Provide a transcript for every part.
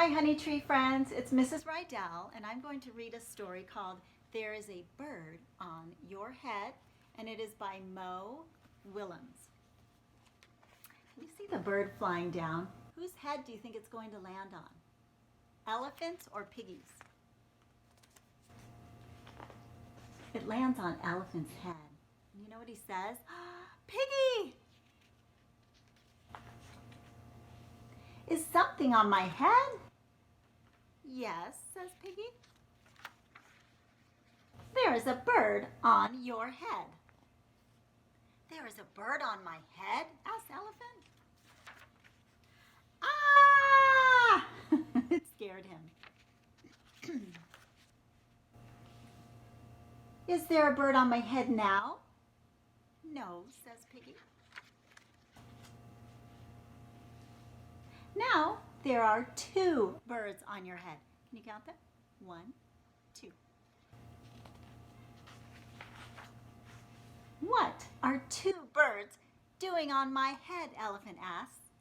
Hi, Honey Tree friends. It's Mrs. Rydell, and I'm going to read a story called There is a Bird on Your Head, and it is by Mo Willems. Can you see the bird flying down? Whose head do you think it's going to land on? Elephants or piggies? It lands on Elephant's head. And you know what he says? Piggy! Is something on my head? Yes, says Piggy. There is a bird on your head. There is a bird on my head? Asked Elephant. Ah! It scared him. Is there a bird on my head now? No, says Piggy. Now there are 2 birds on your head. Can you count them? 1, 2. What are 2 birds doing on my head? Elephant asks.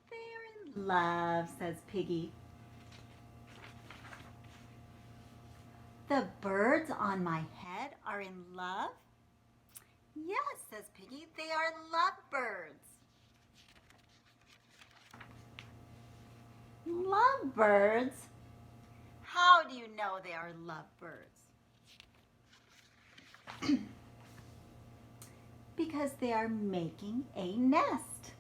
They're in love, says Piggy. The birds on my head are in love? Yes, says Piggy, they are lovebirds. Lovebirds? How do you know they are lovebirds? Because they are making a nest.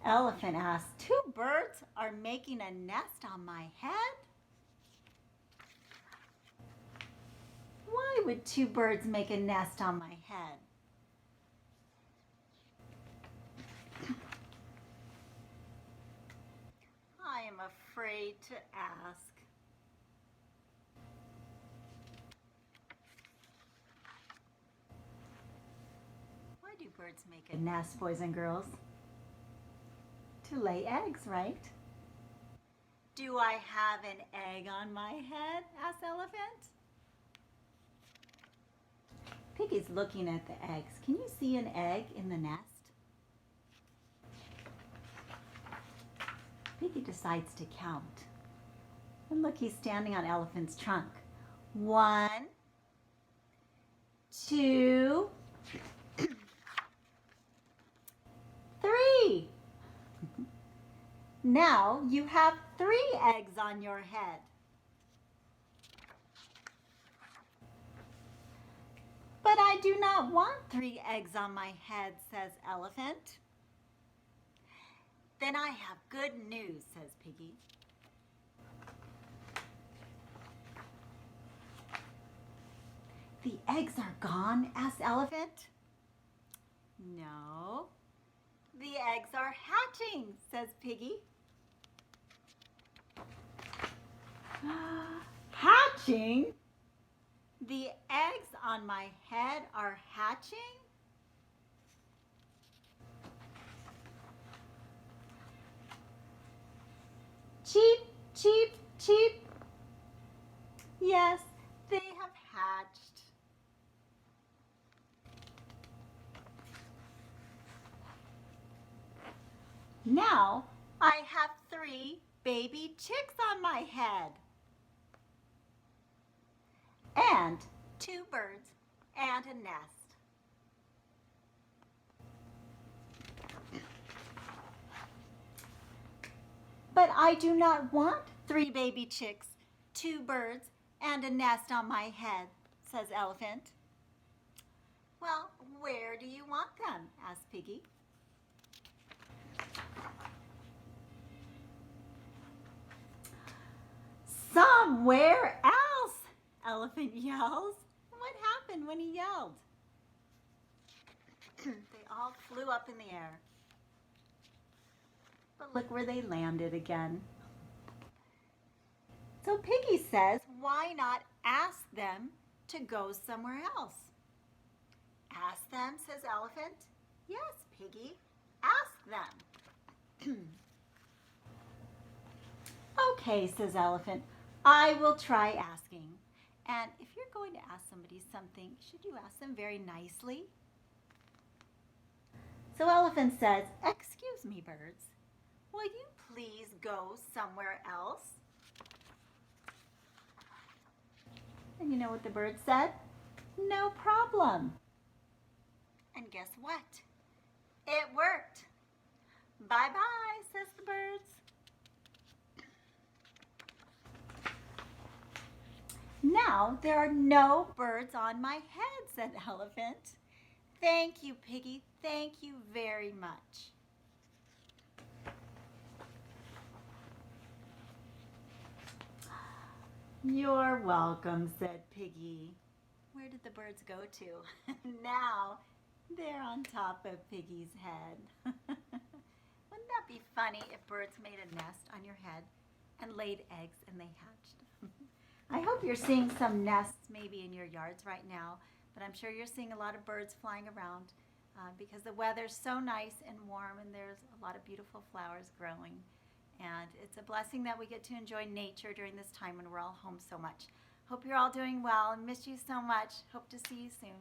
Elephant asks, 2 birds are making a nest on my head? Why would 2 birds make a nest on my head? I am afraid to ask. Why do birds make a nest, boys and girls? To lay eggs, right? Do I have an egg on my head? Asked Elephant. Piggy's looking at the eggs. Can you see an egg in the nest? Piggy decides to count. And look, he's standing on Elephant's trunk. 1, 2, 3. Now you have 3 eggs on your head. But I do not want 3 eggs on my head, says Elephant. Then I have good news, says Piggy. The eggs are gone, asked Elephant. No, the eggs are hatching, says Piggy. Hatching? The eggs on my head are hatching? Cheep, cheep, cheep. Yes, they have hatched. Now I have 3 baby chicks on my head. And 2 birds and a nest. But I do not want 3 baby chicks, 2 birds, and a nest on my head, says Elephant. Well, where do you want them? Asked Piggy. Somewhere else, Elephant yells. What happened when he yelled? They all flew up in the air. But look where they landed again. So Piggy says, why not ask them to go somewhere else? Ask them, says Elephant. Yes, Piggy, ask them. Okay, says Elephant, I will try asking. And if you're going to ask somebody something, should you ask them very nicely? So Elephant says, excuse me, birds, Will you please go somewhere else? And you know what the bird said? No problem. And guess what? It worked. Bye-bye, says the birds. Now there are no birds on my head, said the elephant. Thank you, Piggy. Thank you very much. You're welcome, said Piggy. Where did the birds go to? Now they're on top of Piggy's head. Wouldn't that be funny if birds made a nest on your head and laid eggs and they hatched? I hope you're seeing some nests maybe in your yards right now, but I'm sure you're seeing a lot of birds flying around because the weather's so nice and warm and there's a lot of beautiful flowers growing. And it's a blessing that we get to enjoy nature during this time when we're all home so much. Hope you're all doing well and miss you so much. Hope to see you soon.